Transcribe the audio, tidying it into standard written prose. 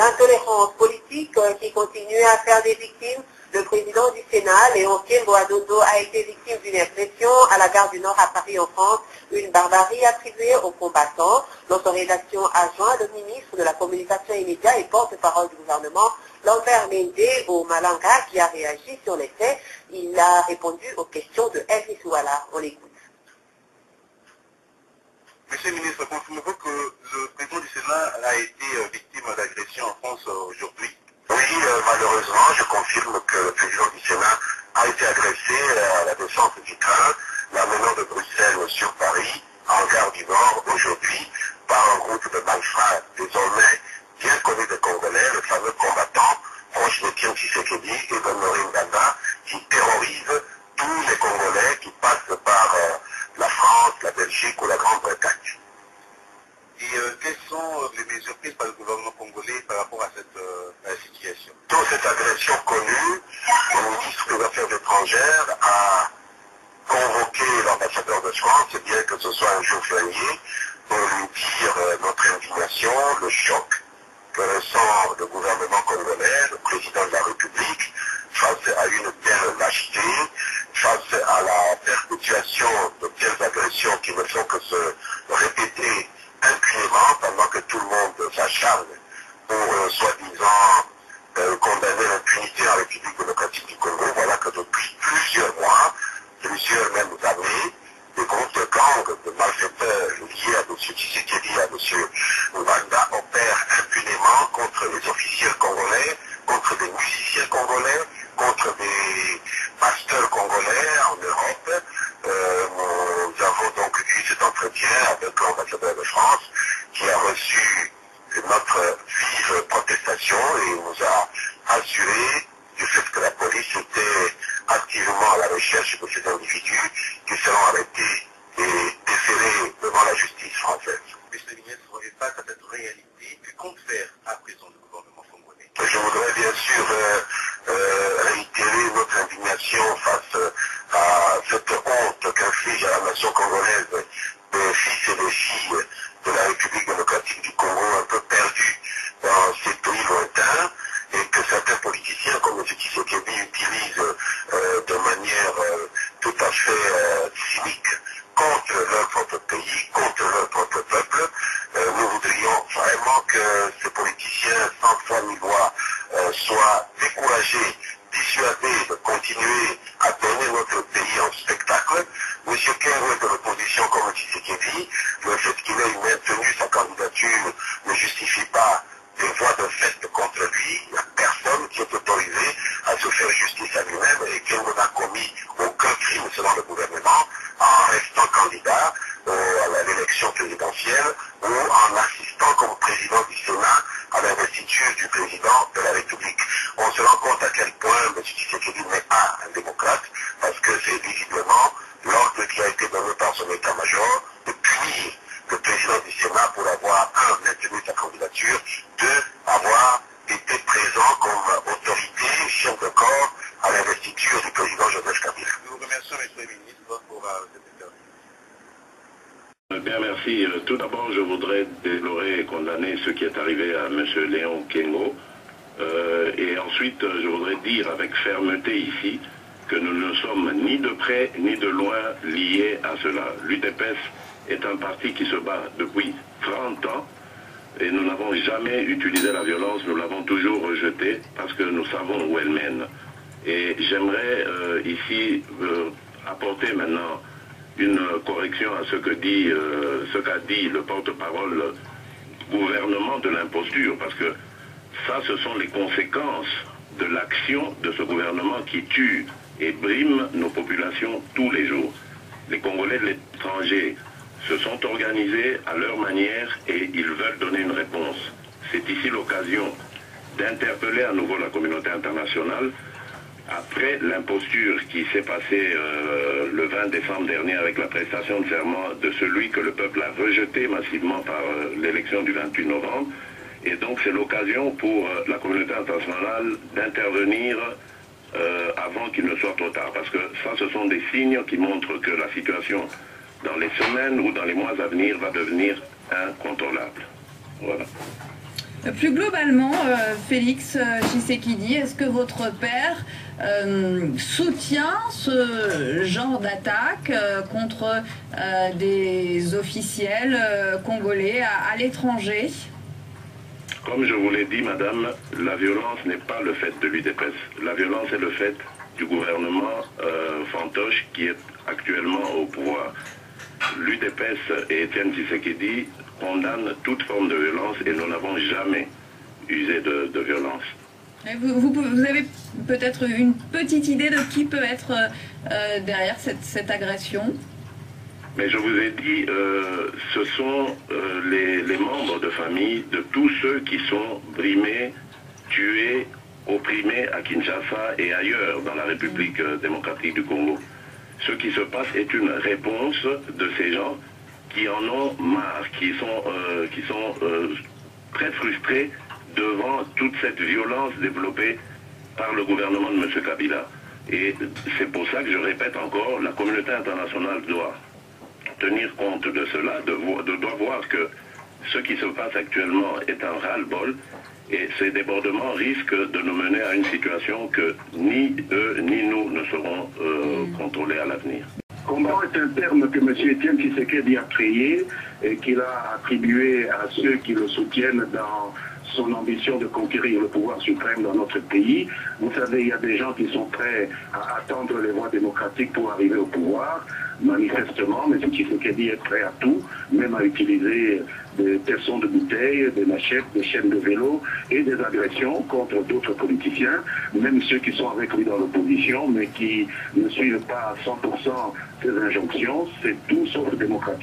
l'intolérance politique qui continue à faire des victimes. Le président du Sénat, Léon Kengo-Adodo, a été victime d'une agression à la gare du Nord à Paris en France, une barbarie attribuée aux combattants. Dans son rédaction adjoint, le ministre de la Communication immédiate et porte-parole du gouvernement, Lambert Mende au Malanga, qui a réagi sur les faits. Il a répondu aux questions de Elvis Ouala. On l'écoute. Monsieur le ministre, confirmez-vous que le président du Sénat a été victime d'agression en France aujourd'hui? Oui, malheureusement, je confirme que le président du Sénat a été agressé à la descente du train, l'amenant de Bruxelles sur Paris, en gare du Nord, aujourd'hui, par un groupe de malfrats désormais bien connu des Congolais, le fameux combattant proche de Tiens Tshisekedi et de Maureen Ganda, qui terrorise tous les Congolais qui passent par la France, la Belgique ou la Grande-Bretagne. Et quelles sont les mesures prises par le gouvernement congolais par rapport à cette situation? Dans cette agression connue, le ministre des Affaires étrangères a convoqué l'ambassadeur de France, bien que ce soit un jour férié, pour lui dire notre indignation, le choc que ressent le gouvernement congolais, le président de la République, face à une telle lâcheté, face à la perpétuation de telles agressions qui ne font que se répéter impunément pendant que tout le monde s'acharne pour soi-disant condamner l'impunité en République démocratique du Congo. Voilà que depuis plusieurs mois, plusieurs mêmes années, des groupes de gangs, de malfaiteurs liés à M. Tshisekedi et à M. Rwanda opèrent impunément contre les officiers congolais, contre des musiciens congolais, contre des pasteurs congolais en Europe. Nous avons donc eu cet entretien avec l'ambassadeur de France qui a reçu notre vive protestation et nous a assuré du fait que la police était activement à la recherche de ces individus qui seront arrêtés et déférés devant la justice française. Monsieur le ministre, face à cette réalité, que compte faire à présent le gouvernement congolais? Je voudrais bien sûr réitérer notre indignation face à cette honte qu'inflige à la nation congolaise des fils et des filles de la République démocratique du Congo un peu perdus dans ces pays lointains et que certains politiciens comme M. Tshisekedi utilisent de manière tout à fait cynique contre leur propre pays, contre leur propre peuple. Nous voudrions vraiment que ces politiciens sans foi ni loi soient découragés, dissuadés de continuer à donner notre pays en spectacle. M. Kengo est de l'opposition comme Tshisekedi. Le fait qu'il ait maintenu sa candidature ne justifie pas des voies de fait contre lui. Il n'y a personne qui est autorisé à se faire justice à lui-même et Kengo n'a commis aucun crime selon le gouvernement en restant candidat à l'élection présidentielle ou en assistant comme président du Sénat à l'investiture du président de la République. On se rend compte à quel point M. Tshisekedi n'est pas un démocrate parce que c'est visiblement l'ordre qui a été donné par son état-major de punir le président du Sénat pour avoir, un, maintenu sa candidature, deux, avoir été présent comme autorité, chef de corps à l'investiture du président Joseph Kabila. Nous vous remercions, monsieur le ministre, pour cette interview. Bien, merci. Tout d'abord, je voudrais déplorer et condamner ce qui est arrivé à M. Léon Kengo. Et ensuite, je voudrais dire avec fermeté ici que nous ne sommes ni de près ni de loin liés à cela. L'UDPS est un parti qui se bat depuis 30 ans et nous n'avons jamais utilisé la violence, nous l'avons toujours rejetée parce que nous savons où elle mène. Et j'aimerais ici apporter maintenant une correction à ce qu'a dit le porte-parole gouvernement de l'imposture, parce que ça, ce sont les conséquences de l'action de ce gouvernement qui tue et brime nos populations tous les jours. Les Congolais de l'étranger se sont organisés à leur manière et ils veulent donner une réponse. C'est ici l'occasion d'interpeller à nouveau la communauté internationale après l'imposture qui s'est passée le 20 décembre dernier avec la prestation de serment de celui que le peuple a rejeté massivement par l'élection du 28 novembre. Et donc c'est l'occasion pour la communauté internationale d'intervenir avant qu'il ne soit trop tard. Parce que ça, ce sont des signes qui montrent que la situation dans les semaines ou dans les mois à venir va devenir incontrôlable. Voilà. Plus globalement, Félix Tshisekedi, est-ce que votre père soutient ce genre d'attaque contre des officiels congolais à l'étranger? Comme je vous l'ai dit, madame, la violence n'est pas le fait de l'UDPS. La violence est le fait du gouvernement fantoche qui est actuellement au pouvoir. L'UDPS et Étienne Tshisekedi condamnent toute forme de violence et nous n'avons jamais usé de violence. Vous avez peut-être une petite idée de qui peut être derrière cette agression? Mais je vous ai dit, ce sont les membres de famille de tous ceux qui sont brimés, tués, opprimés à Kinshasa et ailleurs dans la République démocratique du Congo. Ce qui se passe est une réponse de ces gens qui en ont marre, qui sont très frustrés devant toute cette violence développée par le gouvernement de M. Kabila. Et c'est pour ça que je répète encore, la communauté internationale doit tenir compte de cela, doit voir que ce qui se passe actuellement est un ras-le-bol et ces débordements risquent de nous mener à une situation que ni eux ni nous ne serons contrôlés à l'avenir. Combat est un terme que M. Étienne Tshisekedi a créé et qu'il a attribué à ceux qui le soutiennent dans son ambition de conquérir le pouvoir suprême dans notre pays. Vous savez, il y a des gens qui sont prêts à attendre les voies démocratiques pour arriver au pouvoir. Manifestement, M. Tshisekedi est prêt à tout, même à utiliser des tessons de bouteilles, des machettes, des chaînes de vélo et des agressions contre d'autres politiciens, même ceux qui sont avec lui dans l'opposition, mais qui ne suivent pas à 100% ses injonctions. C'est tout sauf démocratique.